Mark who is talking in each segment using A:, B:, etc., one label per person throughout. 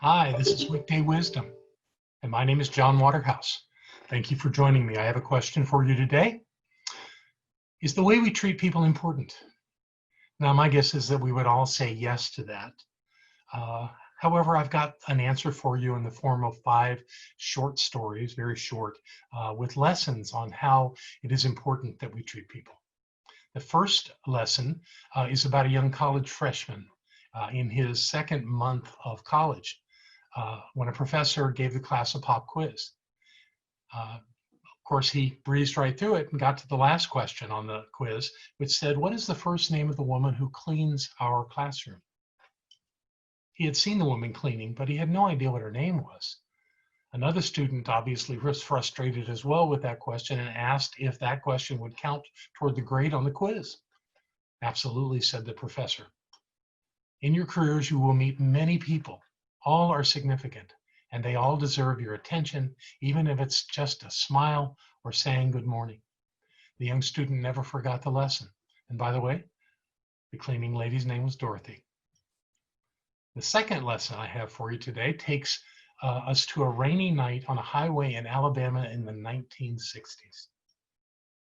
A: Hi, this is Weekday Wisdom, and my name is John Waterhouse. Thank you for joining me. I have a question for you today. Is the way we treat people important? Now, my guess is that we would all say yes to that. However, I've got an answer for you in the form of 5 short stories, very short, with lessons on how it is important that we treat people. The first lesson is about a young college freshman in his second month of college. When a professor gave the class a pop quiz. Of course, he breezed right through it and got to the last question on the quiz, which said, "What is the first name of the woman who cleans our classroom?" He had seen the woman cleaning, but he had no idea what her name was. Another student obviously was frustrated as well with that question and asked if that question would count toward the grade on the quiz. "Absolutely," said the professor. "In your careers, you will meet many people. All are significant, and they all deserve your attention, even if it's just a smile or saying good morning." The young student never forgot the lesson. And by the way, the cleaning lady's name was Dorothy. The second lesson I have for you today takes us to a rainy night on a highway in Alabama in the 1960s.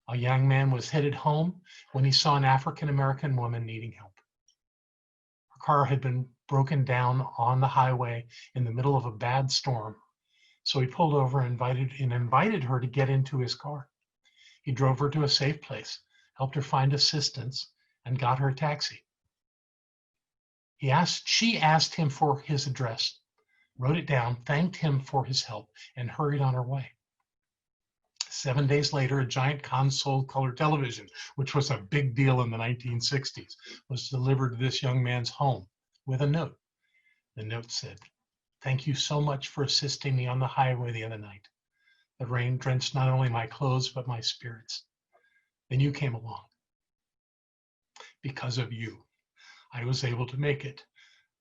A: A young man was headed home when he saw an African-American woman needing help. Her car had been broken down on the highway in the middle of a bad storm. So he pulled over and invited her to get into his car. He drove her to a safe place, helped her find assistance, and got her a taxi. She asked him for his address, wrote it down, thanked him for his help, and hurried on her way. 7 days later, a giant console color television, which was a big deal in the 1960s, was delivered to this young man's home with a note. The note said, "Thank you so much for assisting me on the highway the other night. The rain drenched not only my clothes, but my spirits. Then you came along. Because of you, I was able to make it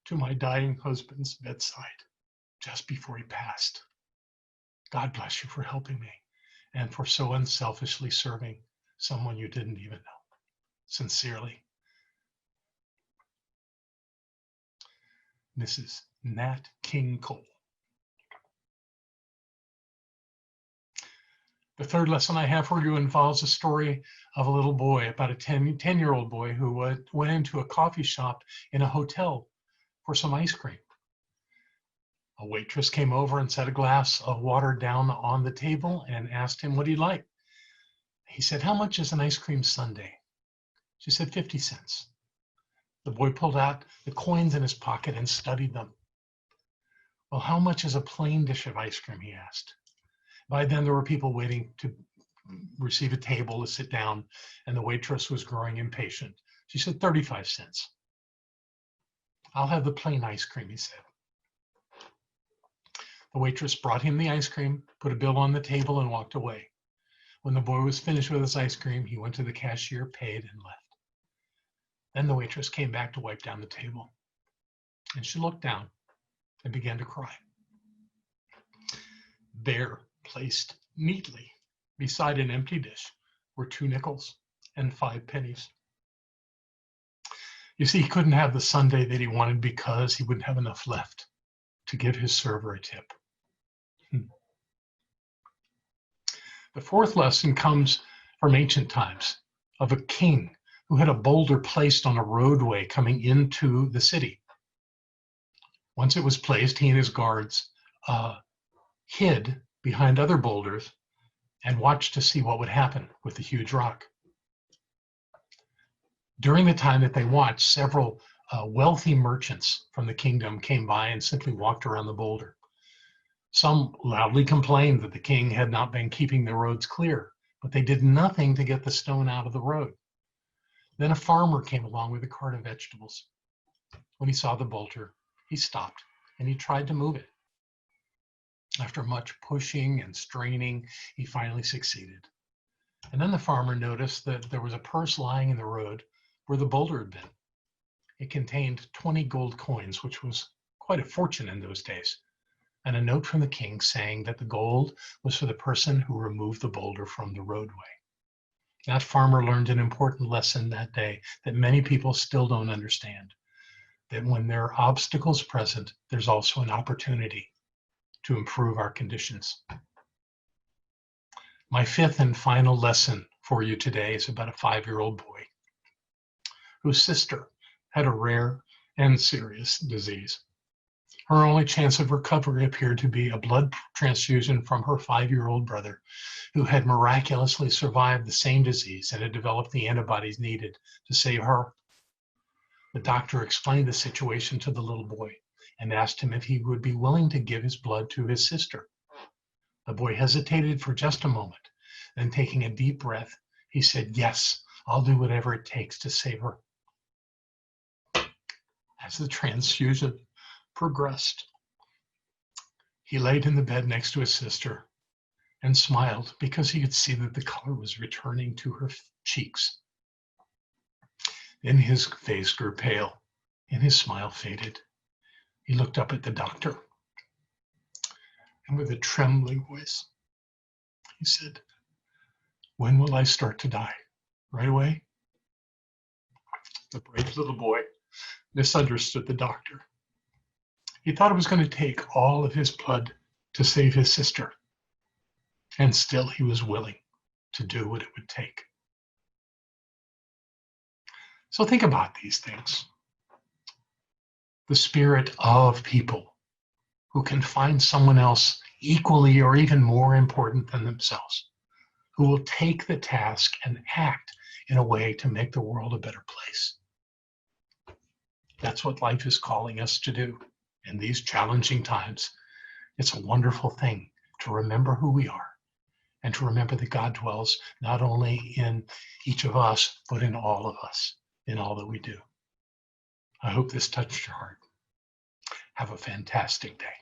A: to my dying husband's bedside just before he passed. God bless you for helping me and for so unselfishly serving someone you didn't even know. Sincerely, Mrs. Nat King Cole." The third lesson I have for you involves a story of a little boy, about a 10-year-old boy who went into a coffee shop in a hotel for some ice cream. A waitress came over and set a glass of water down on the table and asked him what he'd like. He said, "How much is an ice cream sundae?" She said, 50 cents. The boy pulled out the coins in his pocket and studied them. "Well, how much is a plain dish of ice cream?" he asked. By then, there were people waiting to receive a table to sit down, and the waitress was growing impatient. She said, 35 cents. "I'll have the plain ice cream," he said. The waitress brought him the ice cream, put a bill on the table, and walked away. When the boy was finished with his ice cream, he went to the cashier, paid, and left. Then the waitress came back to wipe down the table, and she looked down and began to cry. There, placed neatly beside an empty dish, were 2 nickels and 5 pennies. You see, he couldn't have the sundae that he wanted because he wouldn't have enough left to give his server a tip. The fourth lesson comes from ancient times, of a king who had a boulder placed on a roadway coming into the city. Once it was placed, he and his guards hid behind other boulders and watched to see what would happen with the huge rock. During the time that they watched, several wealthy merchants from the kingdom came by and simply walked around the boulder. Some loudly complained that the king had not been keeping the roads clear, but they did nothing to get the stone out of the road. Then a farmer came along with a cart of vegetables. When he saw the boulder, he stopped and he tried to move it. After much pushing and straining, he finally succeeded. And then the farmer noticed that there was a purse lying in the road where the boulder had been. It contained 20 gold coins, which was quite a fortune in those days, and a note from the king saying that the gold was for the person who removed the boulder from the roadway. That farmer learned an important lesson that day that many people still don't understand. that when there are obstacles present, there's also an opportunity to improve our conditions. My fifth and final lesson for you today is about a 5-year-old boy whose sister had a rare and serious disease. Her only chance of recovery appeared to be a blood transfusion from her 5-year-old brother, who had miraculously survived the same disease and had developed the antibodies needed to save her. The doctor explained the situation to the little boy and asked him if he would be willing to give his blood to his sister. The boy hesitated for just a moment, then taking a deep breath, he said, "Yes, I'll do whatever it takes to save her." As the transfusion progressed, he laid in the bed next to his sister and smiled because he could see that the color was returning to her cheeks. Then his face grew pale and his smile faded. He looked up at the doctor and with a trembling voice, he said, "When will I start to die? Right away?" The brave little boy misunderstood the doctor. He thought it was going to take all of his blood to save his sister, and still he was willing to do what it would take. So think about these things. The spirit of people who can find someone else equally or even more important than themselves, who will take the task and act in a way to make the world a better place. That's what life is calling us to do in these challenging times. It's a wonderful thing to remember who we are and to remember that God dwells not only in each of us, but in all of us, in all that we do. I hope this touched your heart. Have a fantastic day.